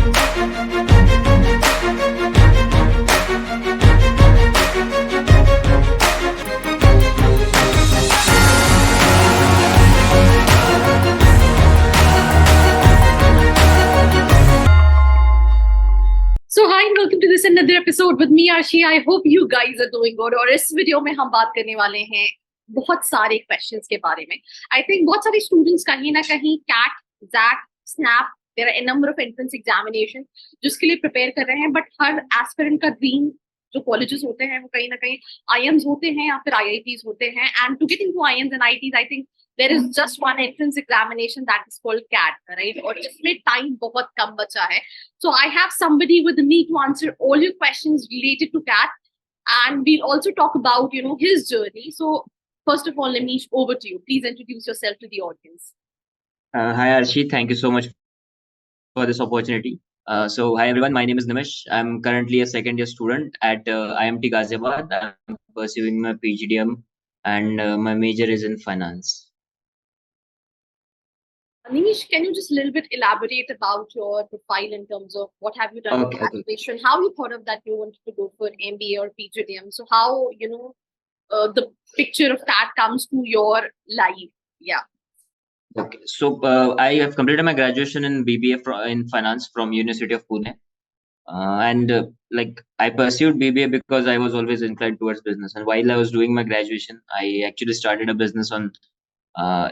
So hi and welcome to this another episode with me Arshi. I hope you guys are doing good. और इस video में हम बात करने वाले हैं बहुत सारे क्वेश्चंस के बारे में. I think बहुत सारे स्टूडेंट्स कहीं ना कहीं कैट, जैक, SNAP, there are a number of entrance examinations जिसके लिए प्रिपेयर कर रहे हैं. बट हर एस्पिरेंट का ड्रीम जो कॉलेजेस होते हैं वो कहीं ना कहीं आईएम्स होते हैं या फिर आईआईटीज होते हैं. And to get into IIMs and IITs I think there is just one entrance examination that is called CAT, right? और जिसमें टाइम बहुत कम बचा है. So I have somebody with me to answer all your questions related to CAT, and we'll also talk about his journey. So first of all, Nimish, over to you. Please introduce yourself to the audience. Hi Arshi, thank you so much for this opportunity. So hi everyone, my name is Nimish. I'm currently a second year student at IMT Ghaziabad. I'm pursuing my PGDM and my major is in finance. Nimish, can you just a little bit elaborate about your profile in terms of what have you done in graduation, how you thought of that you wanted to go for MBA or PGDM? So how, the picture of that comes to your life? Yeah. Okay, so I have completed my graduation in BBA in finance from University of Pune. And like I pursued BBA because I was always inclined towards business. And while I was doing my graduation, I actually started a business on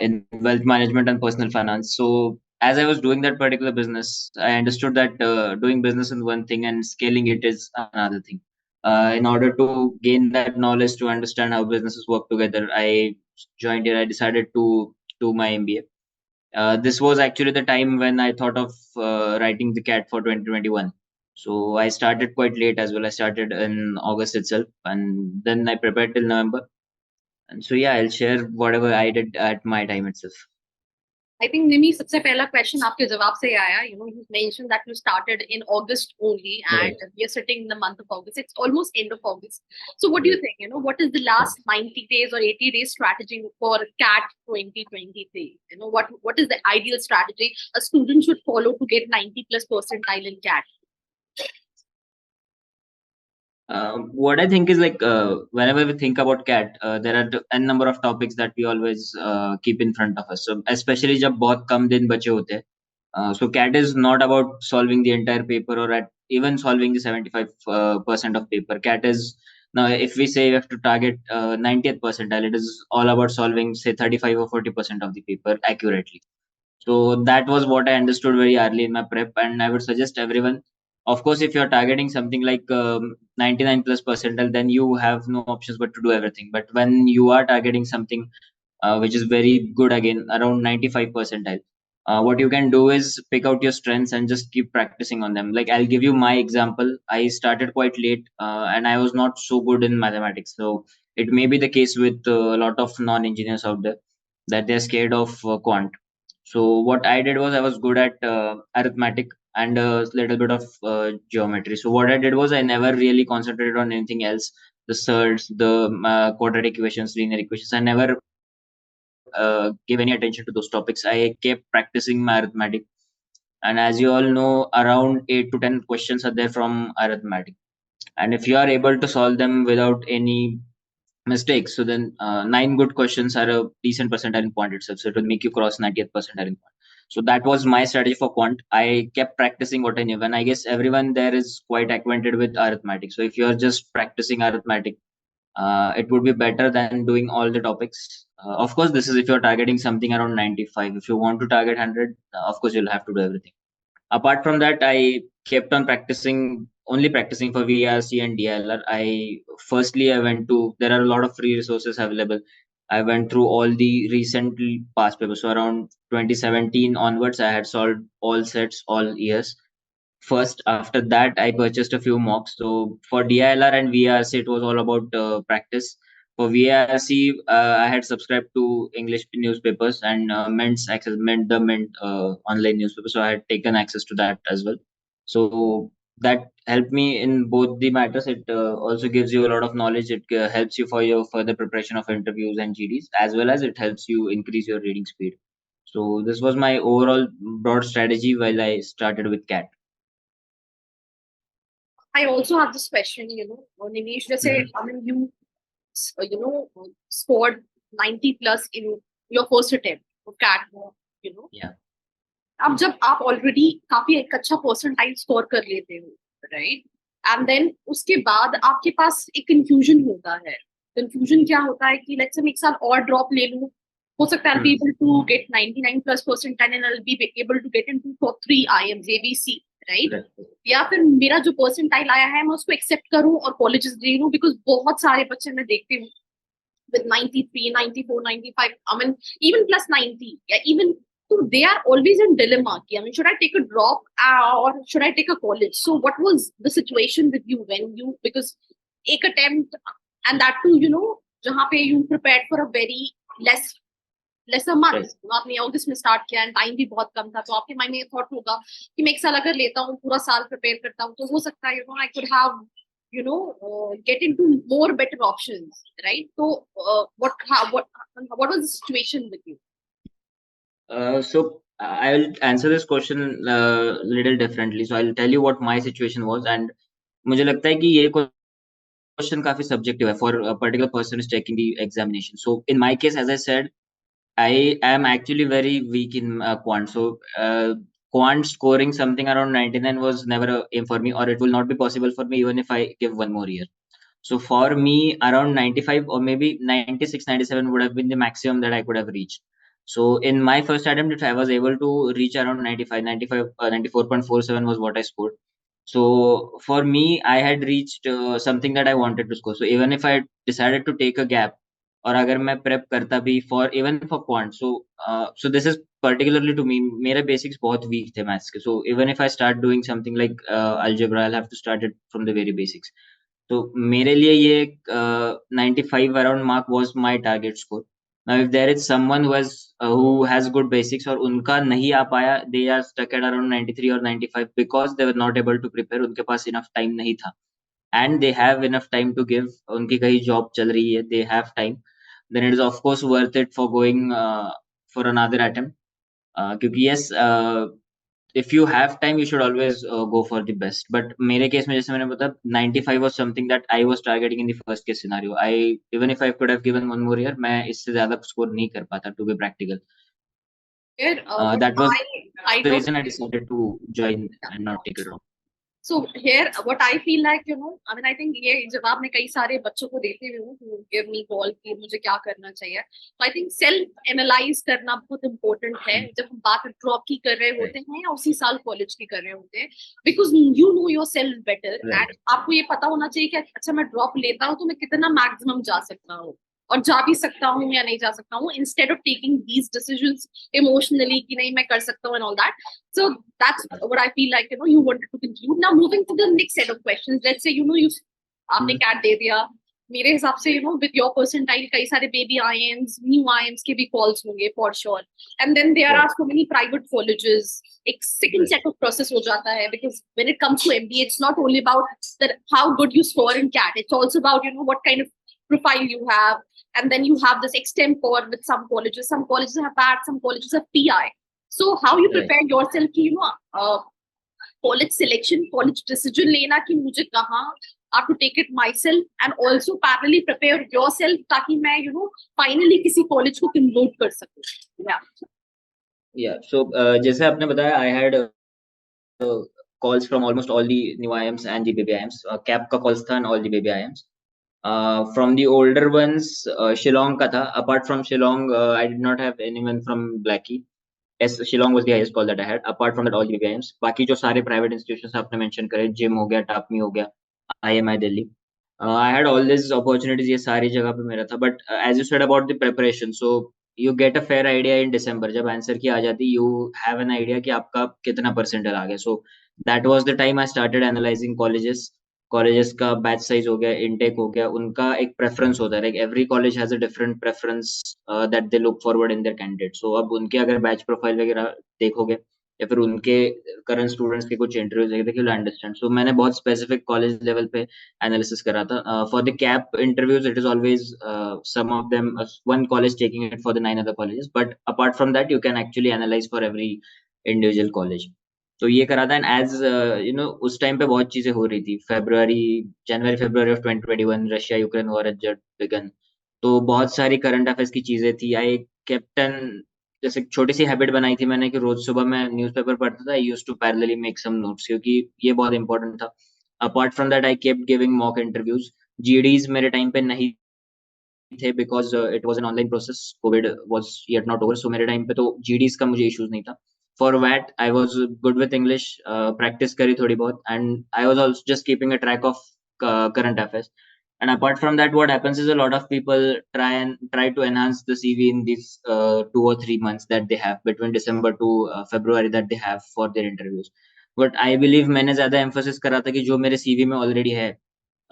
in wealth management and personal finance. So as I was doing that particular business, I understood that doing business is one thing and scaling it is another thing. In order to gain that knowledge to understand how businesses work together, I joined here. I decided to do my MBA. This was actually the time when I thought of writing the CAT for 2021. So I started quite late as well. I started in August itself, and then I prepared till November. And so yeah, I'll share whatever I did at my time itself. I think Nimi, सबसे पहला question आपके जवाब से आया. You mentioned that you started in August only, and we are sitting in the month of August. It's almost end of August. So what do you think? What is the last 90 days or 80 days strategy for CAT 2023? What is the ideal strategy a student should follow to get 90+ percentile in CAT? What I think is like whenever we think about CAT, there are n number of topics that we always keep in front of us. So especially जब बहुत कम दिन बचे होते हैं, so CAT is not about solving the entire paper or at even solving the 75% of paper. CAT is now if we say we have to target 90th percentile, it is all about solving say 35 or 40% of the paper accurately. So that was what I understood very early in my prep, and I would suggest everyone. Of course, if you're targeting something like 99+ percentile, then you have no options but to do everything. But when you are targeting something which is very good, again around 95 percentile, what you can do is pick out your strengths and just keep practicing on them. Like I'll give you my example. I started quite late and I was not so good in mathematics. So it may be the case with a lot of non-engineers out there that they're scared of quant. So what I did was I was good at arithmetic and a little bit of geometry. So what I did was I never really concentrated on anything else. The surds, the quadratic equations, linear equations. I never gave any attention to those topics. I kept practicing my arithmetic. And as you all know, around 8 to 10 questions are there from arithmetic. And if you are able to solve them without any mistakes, so then 9 good questions are a decent percentile in quant itself. So it will make you cross 90th percentile in quant. So that was my strategy for quant. I kept practicing what I knew, and I guess everyone there is quite acquainted with arithmetic. So if you're just practicing arithmetic, it would be better than doing all the topics. Of course, this is if you're targeting something around 95. If you want to target 100, of course you'll have to do everything. Apart from that, I kept on practicing, only practicing for VRC and DLR. I went to, there are a lot of free resources available. I went through all the recently past papers. So around 2017 onwards, I had solved all sets, all years. First, after that, I purchased a few mocks. So for DILR and VRC, it was all about practice. For VRC, I had subscribed to English newspapers and Mint's access, the Mint online newspaper. So I had taken access to that as well. So that helped me in both the matters. It also gives you a lot of knowledge. It helps you for your further preparation of interviews and GDs, as well as it helps you increase your reading speed. So this was my overall broad strategy while I started with CAT. I also have this question, Nimish, just say, I mean, scored 90 plus in your first attempt of CAT, you know. Yeah. अब जब आप already काफी एक अच्छा percentile score कर लेते हो, right, and then उसके बाद आपके पास एक कंफ्यूजन होता है. कंफ्यूजन क्या होता है कि लेट्स से मैं एक साल और ड्रॉप ले लूं, हो सकता है I'll be able to get 99 plus percentile and I'll be able to get into top 3 IIMs ABC, right. या फिर मेरा जो परसेंटाइल आया है मैं उसको एक्सेप्ट करूं और कॉलेजेस ले लूं, बिकॉज बहुत सारे बच्चे मैं देखती हूँ with 93, 94, 95, I mean, even plus 90, yeah, even, so they are always in dilemma. I mean, should I take a drop or should I take a college? So what was the situation with you when you, because एक attempt and that too, जहाँ पे you prepared for a very lesser month. Right. आपने अगस्त में start किया and time भी बहुत कम था, तो आपके माइंड में ये थॉट होगा कि मैं एक साल अगर लेता हूँ, पूरा साल प्रिपेयर करता हूँ, तो हो सकता है I could have get into more better options, right? So what was the situation with you? So I will answer this question little differently. So I'll tell you what my situation was, and मुझे लगता है कि ये question काफी subjective है for a particular person is taking the examination. So in my case, as I said, I am actually very weak in quant. So quant scoring something around 99 was never a aim for me, or it will not be possible for me even if I give one more year. So for me, around 95 or maybe 96, 97 would have been the maximum that I could have reached. So in my first attempt, if I was able to reach around 95, 94.47 was what I scored. So for me, I had reached something that I wanted to score. So even if I decided to take a gap, और अगर मैं prep करता भी for even for quant, so this is particularly to me, मेरे basics बहुत weak थे maths के. So even if I start doing something like algebra, I have to start it from the very basics. तो मेरे लिए ये 95 around mark was my target score. Now if there is someone who has good basics और उनका नहीं आ पाया, they are stuck at around 93 और 95 because they were not able to prepare, उनके पास इनफ टाइम नहीं था and they have enough time to give, उनकी कहीं जॉब चल रही है, they have time, then it is of course worth it for going for another attempt. क्योंकि yes, if you have time you should always go for the best. But मेरे case में जैसे मैंने बताया 95 was something that I was targeting in the first case scenario. I even if I could have given one more year, मैं इससे ज्यादा score नहीं कर पाता, to be practical. That was I the don't. reason I decided to join and not take a drop. So here, what I feel like, I mean, I think ये जवाब मैं कई सारे बच्चों को देते हुए हूँ who give me call कि मुझे क्या करना चाहिए. So I think self analyze करना बहुत important है जब हम बात ड्रॉप की कर रहे होते हैं या उसी साल कॉलेज की कर रहे होते हैं, because you know yourself better. Right. And आपको ये पता होना चाहिए कि अच्छा मैं ड्रॉप लेता हूँ तो मैं कितना मैक्सिमम जा सकता हूँ और जा भी सकता हूँ या नहीं जा सकता हूँ, instead of taking these decisions emotionally कि नहीं मैं कर सकता हूँ and all that. So that's what I feel like, you wanted to conclude. Now moving to the next set of questions. Let's say, आपने CAT दे दिया. मेरे हिसाब से, with your percentile, कई सारे baby IIMs, new IIMs के भी calls होंगे for sure. And then there are so many private colleges. एक second set of process हो जाता है, because when it comes to MBA, it's not only about how good you score in CAT. It's also about, what kind of profile you have. And then you have this extempore with some colleges. Some colleges have PAT, some colleges have PI. So how you prepare yourself कि college selection, college decision लेना कि मुझे कहाँ, I have to take it myself and also parallelly prepare yourself ताकि मैं finally किसी college को convert कर सकूँ. Yeah. So जैसे आपने बताया, I had calls from almost all the new IIMs and the baby IIMs. CAP का calls था and all the baby IIMs. From the older ones, Shillong का था. Apart from Shillong, I did not have anyone from Blackie. Yes, Shillong was the highest call that I had. Apart from that, all the BBIMs. बाकी जो सारे private institutions आपने mention करे, gym हो गया, टापमी हो गया, IMI Delhi. I had all these opportunities, ये सारी जगह पे मेरा था. But as you said about the preparation, so you get a fair idea in December. जब आंसर की आ जाती, you have an idea कि आपका कितना percentile आ गया. So that was the time I started analyzing colleges. Colleges का batch size हो गया, इनटेक हो गया, उनका एक प्रेफरेंस होता है. Like every college has a different preference that they look forward in their candidate. So अब उनके अगर बैच प्रोफाइल वगैरह देखोगे या फिर उनके करंट स्टूडेंट्स के कुछ इंटरव्यूज देखे, यू विल अंडरस्टैंड. सो मैंने बहुत स्पेसिफिक कॉलेज लेवल पे एनालिसिस करा था. For the cap interviews it is always some of them one college taking it for the 9 other colleges, but apart from that you can actually analyze for every individual college. तो ये करा था। And as you know उस time पे बहुत चीजें हो रही थी, January February of 2021 Russia Ukraine war had just begun। तो बहुत सारी करंट अफेयर्स की चीजें थी। आई कैप्टन जैसे एक छोटी सी हैबिट बनाई थी मैंने कि रोज सुबह मैं न्यूज़पेपर पढ़ता था। I used to parallelly make some notes, क्योंकि ये बहुत इंपॉर्टेंट था। Apart from that I kept giving mock interviews. GDs मेरे टाइम पे नहीं थे because it was an online process, COVID was yet not over. So मेरे टाइम पे तो जीडीज का मुझे इश्यूज नहीं था। For what I was good with English, practice करी थोड़ी बहुत, and I was also just keeping a track of current affairs. And apart from that, what happens is a lot of people try to enhance the CV in these 2 or 3 months that they have between December to February that they have for their interviews. But I believe मैंने ज्यादा emphasis करा था कि जो मेरे CV में already है,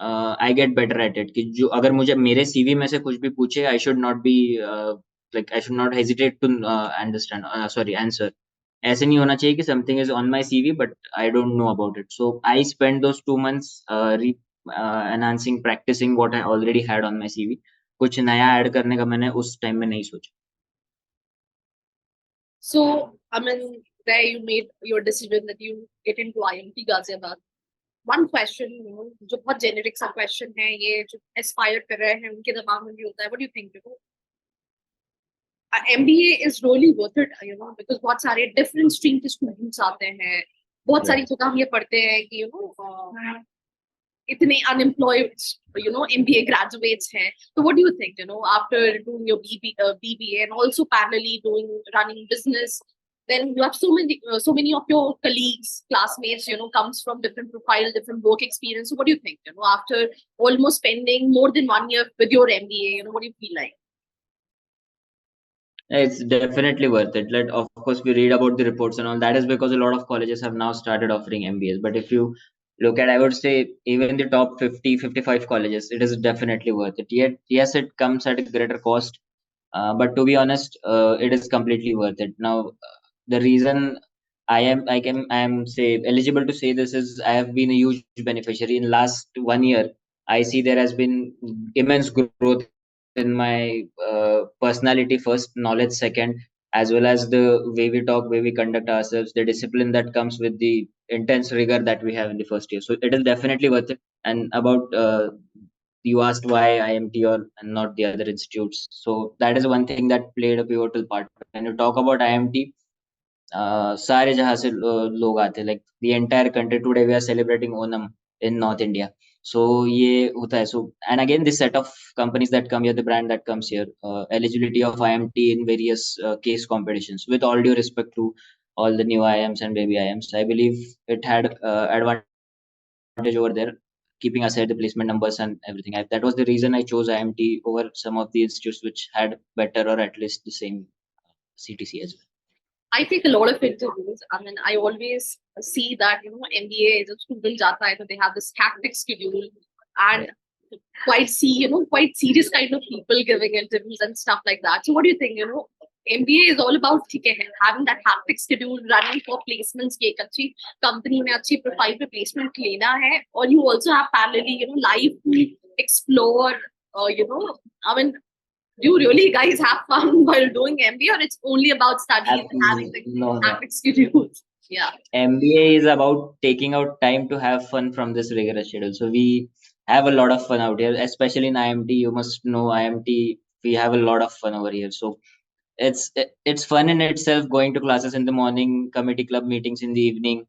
I get better at it. कि जो अगर मुझे मेरे सीवी में से कुछ भी पूछे, I should not be like I should not hesitate to understand sorry answer. ऐसे नहीं होना चाहिए कि something is on my CV but I don't know about it. So I spend those 2 months enhancing practicing what I already had on my CV. कुछ नया add करने का मैंने उस टाइम में नहीं सोचा। So, I mean, there you made your decision that you get into IMT Ghaziabad. One question, जो बहुत जेनेरिक सा क्वेश्चन है, ये जो एस्पायर कर रहे हैं उनके दिमाग में भी होता है, what do you think? MBA is really worth it, because बहुत सारे डिफरेंट स्ट्रीम के स्टूडेंट्स आते हैं। बहुत सारी जगह हम ये पढ़ते हैं कि इतने अनएम्प्लॉयड MBA ग्रेजुएट्स हैं। तो what do you think, after doing your BBA and also parallelly running business, then you have so many of your colleagues, classmates, comes from different profile, different work experience. So what do you think, after almost spending more than 1 year with your MBA, what do you feel like? It's definitely worth it. Let of course we read about the reports and all. That is because a lot of colleges have now started offering MBAs. But if you look at, I would say even the top 50, 55 colleges, it is definitely worth it. Yet, yes, it comes at a greater cost. But to be honest, it is completely worth it. Now, the reason I am say eligible to say this is I have been a huge beneficiary in last 1 year. I see there has been immense growth in my personality first, knowledge second, as well as the way we talk, way we conduct ourselves, the discipline that comes with the intense rigor that we have in the first year. So it is definitely worth it. And about you asked why IMT or and not the other institutes. So that is one thing that played a pivotal part. When you talk about IMT, सारे जहाँ से लोग आते, like the entire country today we are celebrating Onam in North India. So ये होता है. So and again this set of companies that come here, the brand that comes here, eligibility of IMT in various case competitions. With all due respect to all the new IMs and baby IMs, I believe it had advantage over there, keeping aside the placement numbers and everything. That was the reason I chose IMT over some of the institutes which had better or at least the same CTC as well. I take a lot of interviews. I mean, I always see that, MBA, the student jata hai, so they have this hectic schedule and quite serious kind of people giving interviews and stuff like that. So what do you think, MBA is all about having that hectic schedule, running for placements, ki ek achhi company mein achhi profile pe placement lena hai, or you also have parallelly, life to explore, I mean, do you really guys have fun while doing MBA, or it's only about studies and having the No, no. hectic schedules? Yeah. MBA is about taking out time to have fun from this rigorous schedule. So we have a lot of fun out here, especially in IMT. You must know IMT. We have a lot of fun over here. So it's fun in itself, going to classes in the morning, committee club meetings in the evening,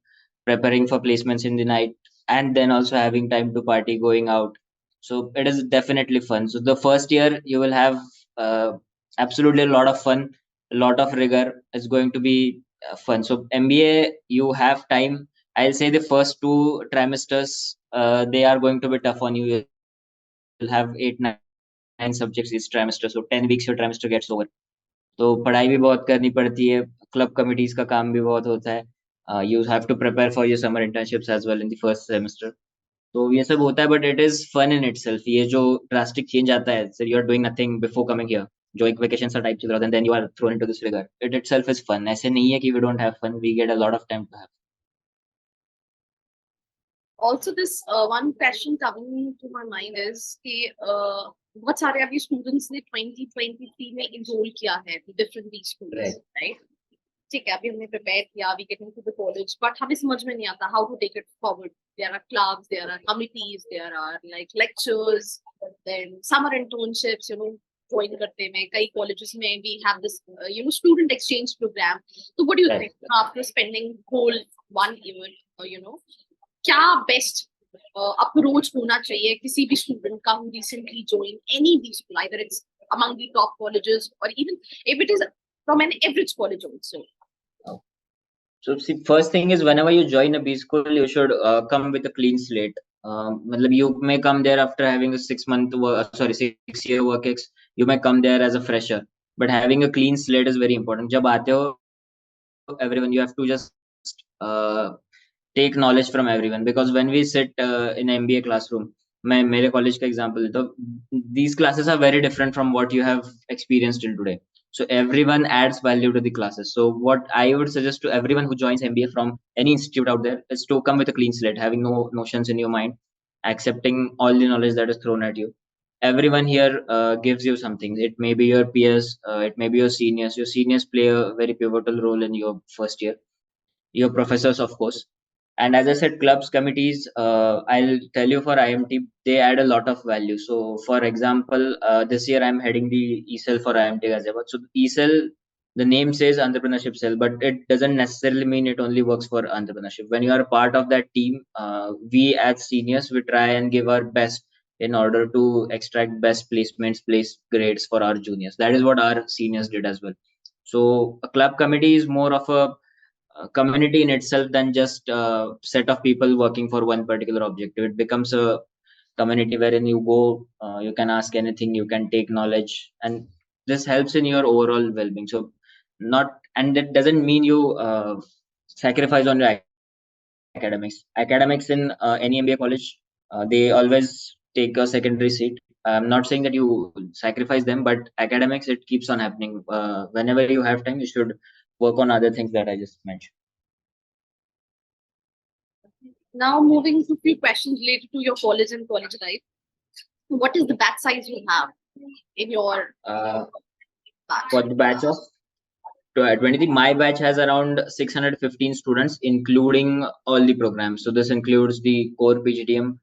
preparing for placements in the night, and then also having time to party, going out. So it is definitely fun. So the first year you will have uh, absolutely a lot of fun, a lot of rigor. It's going to be fun. So MBA, you have time. I'll say the first 2 trimesters, they are going to be tough on you. You'll have 8, 9 subjects each trimester. So 10 weeks your trimester gets over. तो पढ़ाई भी बहुत करनी पड़ती है, club committees का काम भी बहुत होता है। You have to prepare for your summer internships as well in the first semester. तो ये सब होता है, but it is fun in itself. ये जो ड्रास्टिक चेंज आता है, so you are doing nothing before coming here, जो एक वेकेशन सा टाइप चल रहा था, then you are thrown into this rigour, it itself is fun. ऐसे नहीं है कि we don't have fun, we get a lot of time to have. Also, this one question coming to my mind is कि बहुत सारे अभी students ने 2023 में enroll किया है different B schools, Right. right? ठीक है, अभी हमने प्रिपेयर किया, we getting to the college, but हमें समझ में नहीं आता how to take it forward. There are clubs, there are committees, there are like lectures, then summer internships, join करते हैं. कई कॉलेजेस में we have this student exchange programme. तो what do you think after spending whole 1 year, क्या best approach होना चाहिए किसी भी स्टूडेंट का who recently joined any of these school, either it's among the top colleges or even if it is from an average college also? So see, first thing is whenever you join a B school, you should come with a clean slate. You may come there after having a 6 year work ex. You may come there as a fresher, but having a clean slate is very important. जब आते हो, everyone you have to just take knowledge from everyone, because when we sit in an MBA classroom, मैं मेरे college का example देता हूँ, these classes are very different from what you have experienced till today. So everyone adds value to the classes. So what I would suggest to everyone who joins MBA from any institute out there is to come with a clean slate, having no notions in your mind, accepting all the knowledge that is thrown at you. Everyone here gives you something. It may be your peers, it may be your seniors. Your seniors play a very pivotal role in your first year. Your professors, of course. And as I said, clubs, committees, I'll tell you for IMT, they add a lot of value. So for example, this year I'm heading the ECEL for IMT Ghaziabad. So ECEL, the name says entrepreneurship cell, but it doesn't necessarily mean it only works for entrepreneurship. When you are a part of that team, we as seniors, we try and give our best in order to extract best placements, place grades for our juniors. That is what our seniors did as well. So a club committee is more of a community in itself than just a set of people working for one particular objective. It becomes a community wherein you go, you can ask anything, you can take knowledge, and this helps in your overall well-being. So not, and that doesn't mean you sacrifice on your academics in any MBA college. They always take a secondary seat. I'm not saying that you sacrifice them, but academics, it keeps on happening. Whenever you have time, you should work on other things that I just mentioned. Now moving to few questions related to your college and college life. What is the batch size you have in your batch? For the batch of 23, my batch has around 615 students, including all the programs. So this includes the core PGDM,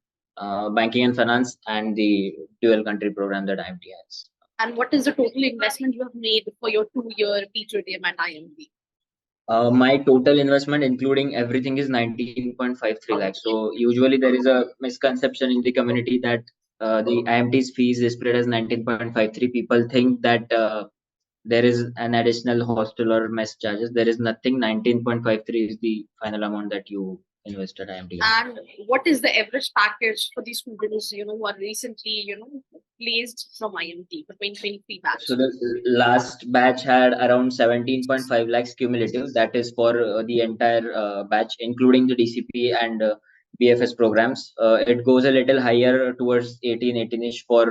banking and finance, and the dual country program that IMT has. And what is the total investment you have made for your 2-year PGDM at IMT? My total investment, including everything, is 19.53 lakhs. So usually there is a misconception in the community that the IMT's fees is spread as 19.53. People think that there is an additional hostel or mess charges. There is nothing. 19.53 is the final amount that you invest at IMT. And what is the average package for these students, who are recently, placed from IMT for 2023 batch? So the last batch had around 17.5 lakhs cumulative. That is for the entire batch, including the DCP and BFS programs. It goes a little higher towards 18-ish for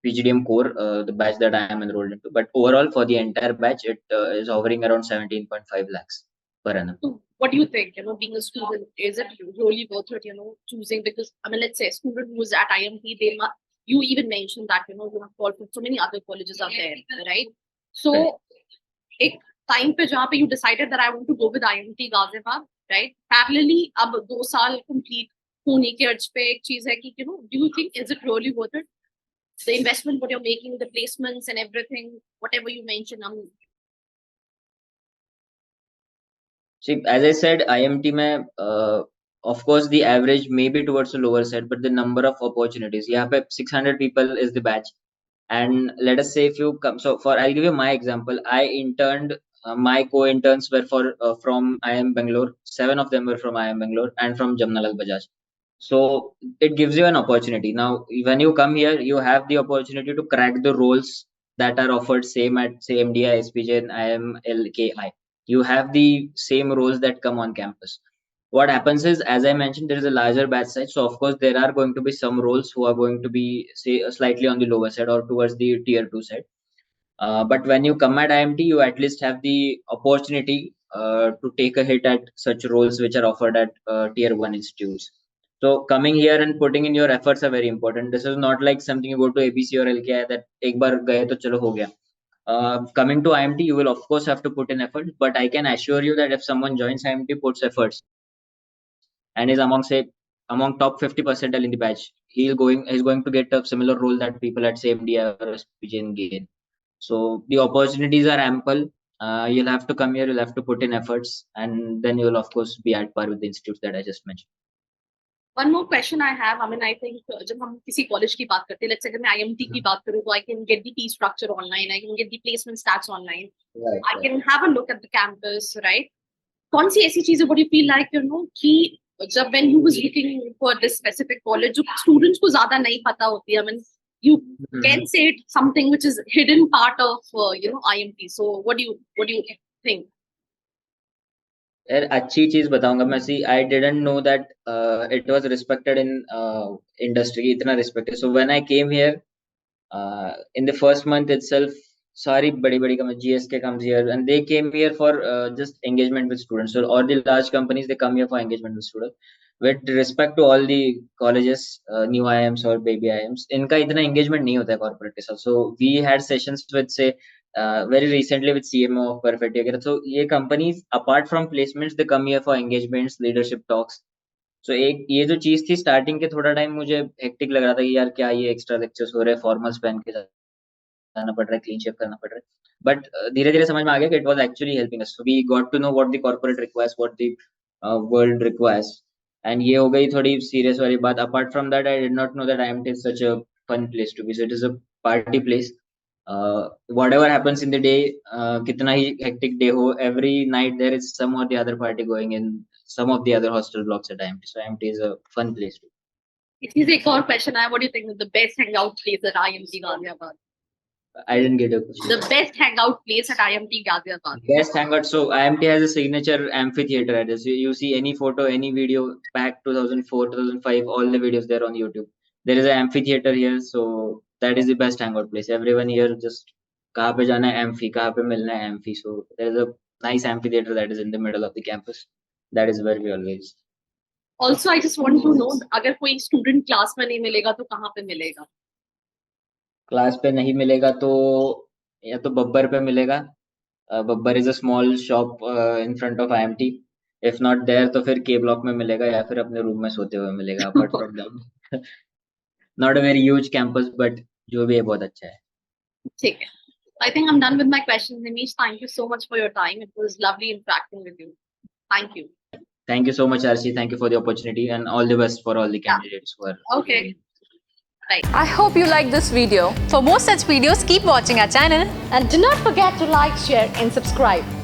PGDM core, the batch that I am enrolled into. But overall, for the entire batch, it is hovering around 17.5 lakhs per annum. So what do you think, being a student, is it really worth it, choosing? Because, let's say a student who is at IMT, you even mentioned that, you have called for so many other colleges out there, right? So, एक time पे जहाँ पे you decided that I want to go with IMT Ghaziabad, right? Parallelly, अब 2 साल complete होने के अर्ज पे एक चीज है कि, do you think, is it really worth it? The investment, what you're making, the placements and everything, whatever you mentioned. See, as I said, IMT mein, of course, the average may be towards the lower side, but the number of opportunities. Yeah, 600 people is the batch. And let us say if you come, so I'll give you my example. I interned, my co-interns were from IIM Bangalore. 7 of them were from IIM Bangalore and from Jamnalal Bajaj. So it gives you an opportunity. Now, when you come here, you have the opportunity to crack the roles that are offered same at say MDI, SPJ, and IIM LKI. You have the same roles that come on campus. What happens is, as I mentioned, there is a larger batch size. So of course, there are going to be some roles who are going to be say slightly on the lower side or towards the tier 2 side. But when you come at IMT, you at least have the opportunity to take a hit at such roles which are offered at tier 1 institutes. So coming here and putting in your efforts are very important. This is not like something you go to ABC or LKI that एक बार गए तो चलो हो गया. Coming to IMT, you will of course have to put in effort, but I can assure you that if someone joins IMT, puts efforts, and is among top 50 percentile in the batch, he's going to get a similar role that people at say MDI or SPGN gain. So the opportunities are ample. You'll have to come here, you'll have to put in efforts, and then you'll of course be at par with the institutes that I just mentioned. One more question I have. I mean, I think जब हम किसी college की बात करते हैं, let's say अगर मैं IMT की बात करूँ, तो I can get the fee structure online, I can get the placement stats online, I can have a look at the campus, right? कौन सी ऐसी चीजें would you feel like कि जब when you was looking for this specific college, जो students को ज्यादा नहीं पता होती है, I mean, you can say it something which is hidden part of IMT. So what do you think? यार अच्छी चीज बताऊंगा मैं. See I didn't know that it was respected in industry, इतना respected. So when I came here in the first month itself, सारी बड़ी बड़ी companies, GSK comes here and they came here for just engagement with students. So all the large companies, they come here for engagement with students. With respect to all the colleges, new IIMs or baby IIMs, इनका इतना engagement नहीं होता है corporate के साथ. So we had sessions with say very recently with CMO of Perfect वगैरह. So ये companies apart from placements, they come here for engagements, leadership talks. So एक ये जो चीज थी स्टार्टिंग के थोड़ा टाइम मुझे हेक्टिक लग रहा था कि यार क्या ये एक्स्ट्रा लेक्चर्स हो रहे हैं, फॉर्मल्स पहन के जाना पड़ रहा है, क्लीन शेव करना पड़ रहा है. बट धीरे धीरे समझ में आ गया कि it was actually helping us. We got to know what the corporate requires, what the world requires, and ये हो गई थोड़ी सीरियस वाली बात. Apart from that I did not know that IMT is such a fun place to be. So it is a party place. Whatever happens in the day, कितना ही hectic day हो, every night there is some or the other party going in some of the other hostel blocks at IMT. So IMT is a fun place too. Here's a core question. What do you think is the best hangout place at IMT Ghaziabad? I didn't get a question. The best hangout place at IMT Ghaziabad. Best hangout. So IMT has a signature amphitheater address. You see any photo, any video back 2004, 2005, all the videos there on YouTube. There is an amphitheater here, so that is the best hangout place. Everyone here just कहाँ पे जाना है amphi, कहाँ पे मिलना है amphi. So there is a nice amphitheater that is in the middle of the campus. That is where we always. Also, I just want to know, अगर कोई student class में नहीं मिलेगा तो कहाँ पे मिलेगा? क्लास पे नहीं मिलेगा तो या तो बब्बर पे मिलेगा. Babbar is a small shop in front of IMT. If not there तो फिर K ब्लॉक में मिलेगा या फिर अपने रूम में सोते हुए मिलेगा. Apart from that not a very huge campus, but जो भी है बहुत अच्छा है. ठीक है. I think I'm done with my questions. Nimish, thank you so much for your time. It was lovely interacting with you. Thank you. Thank you so much, Arshi. Thank you for the opportunity and all the best for all the candidates who are. Okay. Right. I hope you like this video. For more such videos, keep watching our channel. And do not forget to like, share, and subscribe.